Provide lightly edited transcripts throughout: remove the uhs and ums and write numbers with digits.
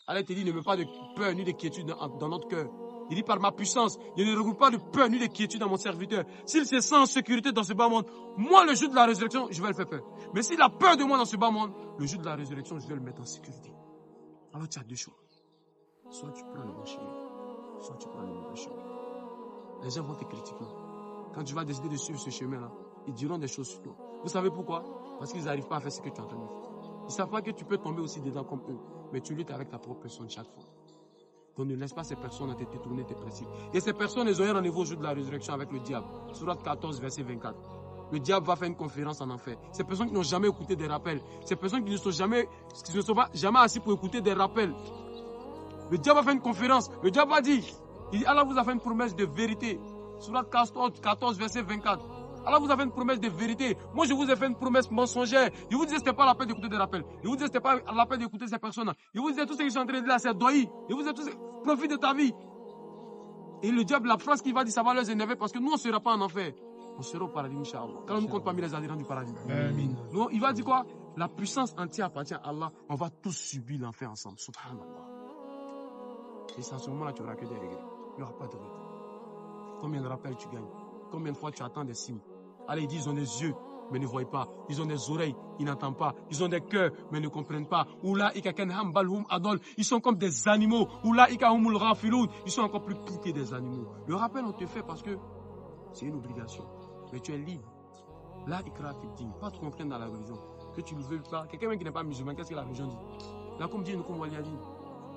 Allah te dit, ne mets pas de peur ni de quiétude dans notre cœur. Il dit, par ma puissance, je ne regroupe pas de peur ni de quiétude dans mon serviteur. S'il se sent en sécurité dans ce bas monde, moi, le jour de la résurrection, je vais le faire peur. Mais s'il a peur de moi dans ce bas monde, le jour de la résurrection, je vais le mettre en sécurité. Alors tu as deux choix. Soit tu prends le bon chemin, soit tu prends le mauvais chemin. Les gens vont te critiquer. Quand tu vas décider de suivre ce chemin-là, ils diront des choses sur toi. Vous savez pourquoi? Parce qu'ils n'arrivent pas à faire ce que tu es en train de faire. Ils ne savent pas que tu peux tomber aussi dedans comme eux. Mais tu luttes avec ta propre personne chaque fois. Donc ne laisse pas ces personnes à te détourner tes principes. Et ces personnes, elles ont un rendez-vous au jour de la résurrection avec le diable. Sourate 14, verset 24. Le diable va faire une conférence en enfer. Ces personnes qui n'ont jamais écouté des rappels. Ces personnes qui ne sont jamais assis pour écouter des rappels. Le diable va faire une conférence. Le diable va dire, il dit, Allah vous a fait une promesse de vérité. Sourate 14, verset 24. Allah vous a fait une promesse de vérité. Moi, je vous ai fait une promesse mensongère. Je vous disais, ce n'était pas la peine d'écouter des rappels. Je vous disais, ce n'était pas la peine d'écouter ces personnes. Je vous disais, tout ce qu'ils sont en train de dire là, c'est doyi. Je vous disais, tout ce... profite de ta vie. Et le diable, la phrase qu'il va dire, ça va les énerver parce que nous, on ne sera pas en enfer. On sera au paradis, Inch'Allah. Quand on nous compte parmi les adhérents du paradis. Nous, il va dire quoi? La puissance entière appartient à Allah. On va tous subir l'enfer ensemble. Subhanallah. Et c'est à ce moment-là, tu n'auras que des regrets. Il n'y aura pas de regrets. Combien de rappels tu gagnes? Combien de fois tu attends des signes? Allez, ils disent, ils ont des yeux, mais ne voient pas. Ils ont des oreilles, ils n'entendent pas. Ils ont des cœurs, mais ne comprennent pas. Ils sont comme des animaux. Ils sont encore plus petits que des animaux. Le rappel, on te fait parce que c'est une obligation. Mais tu es libre. Là, ikra fi-din, pas te contraindre dans la religion. Que tu ne veux pas. Quelqu'un qui n'est pas musulman, qu'est-ce que la religion dit? Là, comme dit, nous, comme Wali a dit.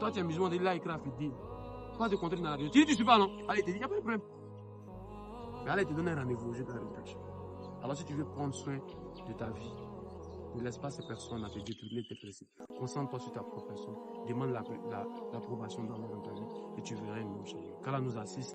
Toi, tu es musulman, dit là, ikra fi-din. Pas de contraindre dans la religion. Tu dis, tu ne suis pas, non? Allez, il te dit, il n'y a pas de problème. Mais allez, te donne un rendez-vous au jeu de la résurrection. Alors, si tu veux prendre soin de ta vie, ne laisse pas ces personnes à te détourner tes principes. Concentre-toi sur ta propre personne. Demande l'approbation d'Allah dans ta vie et tu verras une changement. Qu'Allah nous assiste.